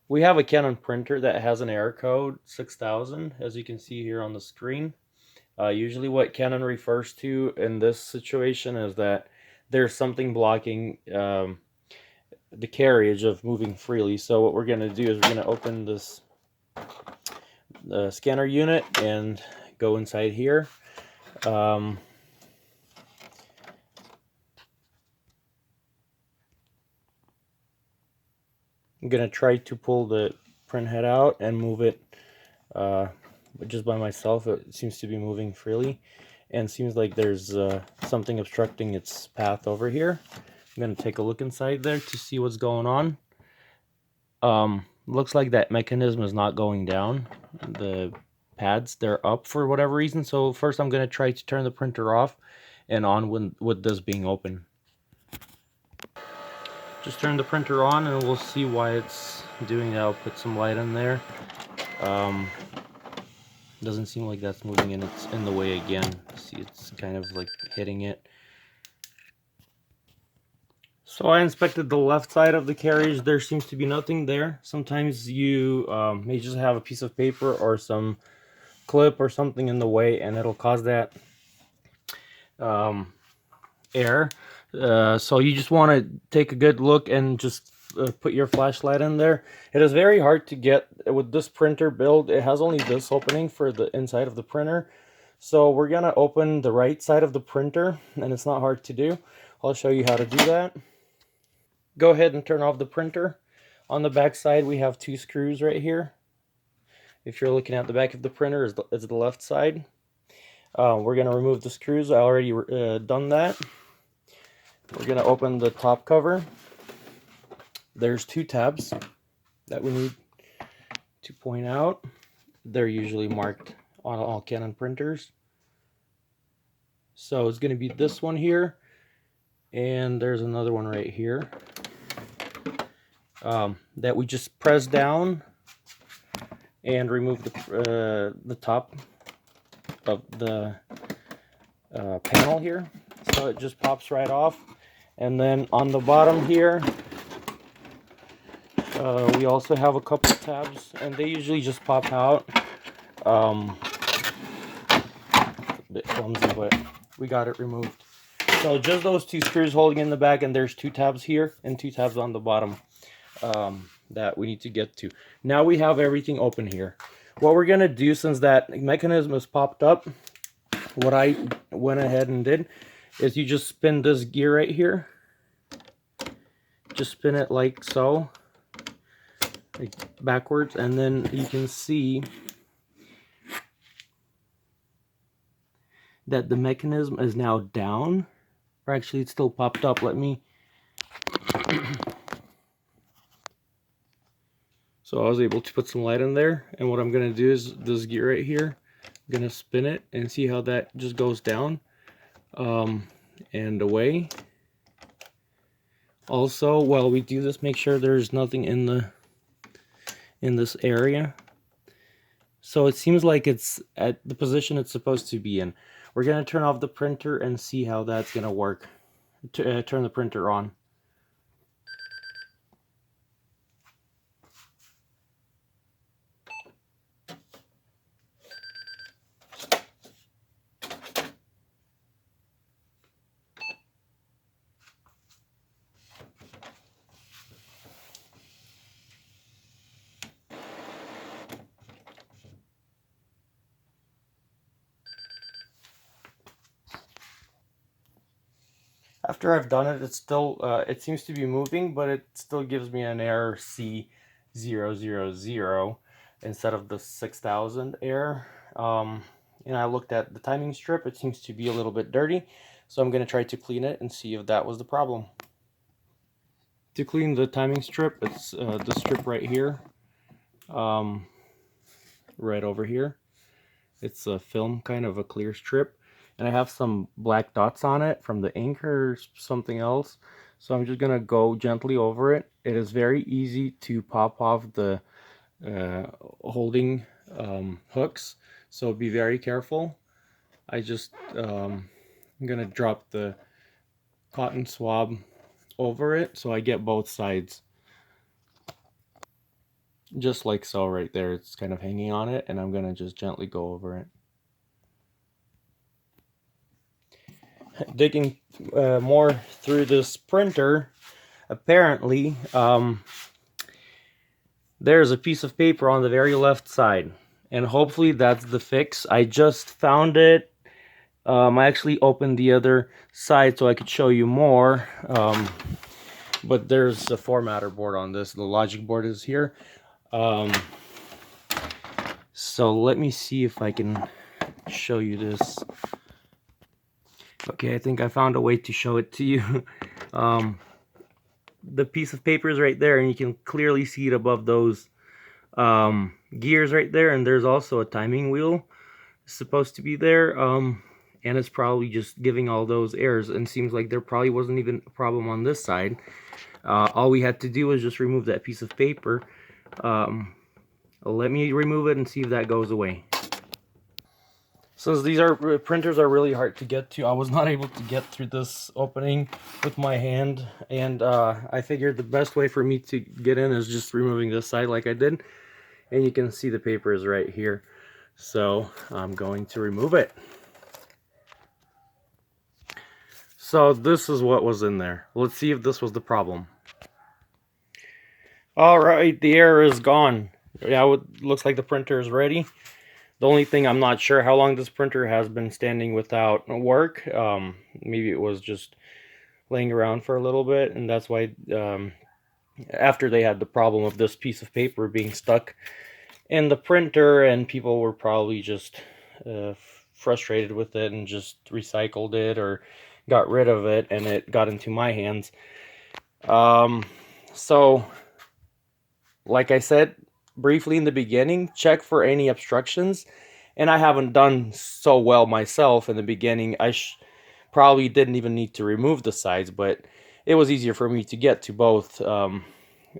We have a Canon printer that has an error code 6000, as you can see here on the screen. Usually what Canon refers to in this situation is that there's something blocking the carriage of moving freely. So what we're going to do is we're going to open this scanner unit and go inside here. I'm going to try to pull the print head out and move it just by myself. It seems to be moving freely, and seems like there's something obstructing its path over here. I'm going to take a look inside there to see what's going on. Looks like that mechanism is not going down. The pads, they're up for whatever reason. So first I'm going to try to turn the printer off and on with this being open. Just turn the printer on and we'll see why it's doing that. I'll put some light in there. Doesn't seem like that's moving, and it's in the way again. See, it's kind of like hitting it. So I inspected the left side of the carriage. There seems to be nothing there. Sometimes you may just have a piece of paper or some clip or something in the way, and it'll cause that error. So you just want to take a good look and just put your flashlight in there. It is very hard to get with this printer build. It has only this opening for the inside of the printer. So we're gonna open the right side of the printer, and it's not hard to do. I'll show you how to do that. Go ahead and turn off the printer. On the back side we have two screws right here. If you're looking at the back of the printer, it's the left side. We're gonna remove the screws. I already done that. We're gonna open the top cover. There's two tabs that we need to point out. They're usually marked on all Canon printers. So it's going to be this one here, and there's another one right here that we just press down and remove the top of the panel here. So it just pops right off. And then on the bottom here, we also have a couple of tabs, and they usually just pop out. A bit clumsy, but we got it removed. So just those two screws holding in the back, and there's two tabs here and two tabs on the bottom that we need to get to. Now we have everything open here. What we're gonna do, since that mechanism is popped up, what I went ahead and did is you just spin this gear right here. Just spin it like so, like backwards, and then you can see that the mechanism is now down, or actually it's still popped up. Let me so I was able to put some light in there, and what I'm going to do is this gear right here, I'm going to spin it and see how that just goes down and away. Also, while we do this, make sure there's nothing in this area. So it seems like it's at the position it's supposed to be in. We're going to turn off the printer and see how that's going to work. Turn the printer on. After I've done it, it's still, it seems to be moving, but it still gives me an error C000 instead of the 6000 error. And I looked at the timing strip. It seems to be a little bit dirty, so I'm going to try to clean it and see if that was the problem. To clean the timing strip, it's the strip right here, right over here. It's a film, kind of a clear strip. And I have some black dots on it from the ink or something else. So I'm just gonna go gently over it. It is very easy to pop off the holding hooks, so be very careful. I just I'm gonna drop the cotton swab over it so I get both sides. just like so right there. It's kind of hanging on it, and I'm gonna just gently go over it. Digging more through this printer, apparently there's a piece of paper on the very left side, and hopefully that's the fix. I just found it. I actually opened the other side so I could show you more, but there's a formatter board on this. The logic board is here. So let me see if I can show you this. Okay, I think I found a way to show it to you. The piece of paper is right there, and you can clearly see it above those gears right there, and there's also a timing wheel supposed to be there, and it's probably just giving all those errors, and seems like there probably wasn't even a problem on this side. All we had to do was just remove that piece of paper. Let me remove it and see if that goes away. Since these printers are really hard to get to, I was not able to get through this opening with my hand, and I figured the best way for me to get in is just removing this side like I did, and you can see the paper is right here. So I'm going to remove it. So this is what was in there. Let's see if this was the problem. All right, the error is gone. Yeah, it looks like the printer is ready. The only thing, I'm not sure how long this printer has been standing without work. Maybe it was just laying around for a little bit, and that's why after they had the problem of this piece of paper being stuck in the printer, and people were probably just frustrated with it and just recycled it or got rid of it, and it got into my hands. So like I said briefly in the beginning, check for any obstructions, and I haven't done so well myself in the beginning. I probably didn't even need to remove the sides, but it was easier for me to get to both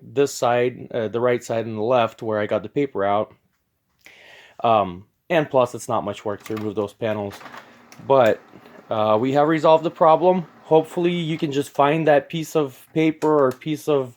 this side, the right side, and the left where I got the paper out. And plus, it's not much work to remove those panels. But we have resolved the problem. Hopefully, you can just find that piece of paper or piece of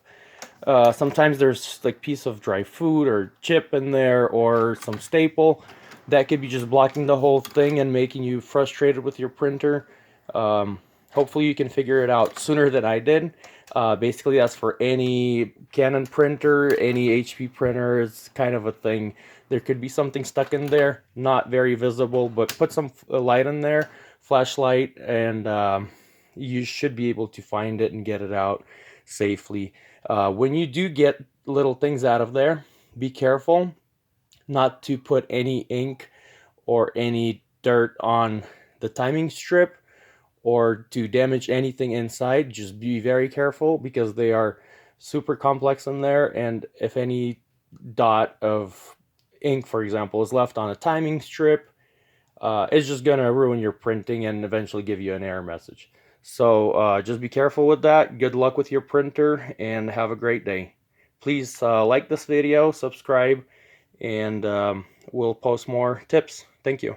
sometimes there's like piece of dry food or chip in there or some staple that could be just blocking the whole thing and making you frustrated with your printer. Hopefully you can figure it out sooner than I did. Basically that's for any Canon printer, any HP printer. It's kind of a thing. There could be something stuck in there, not very visible, but put some light in there, flashlight, and you should be able to find it and get it out safely. When you do get little things out of there, be careful not to put any ink or any dirt on the timing strip or to damage anything inside. Just be very careful because they are super complex in there, and if any dot of ink, for example, is left on a timing strip, it's just gonna ruin your printing and eventually give you an error message. So just be careful with that. Good luck with your printer, and have a great day. Please like this video, subscribe, and we'll post more tips. Thank you.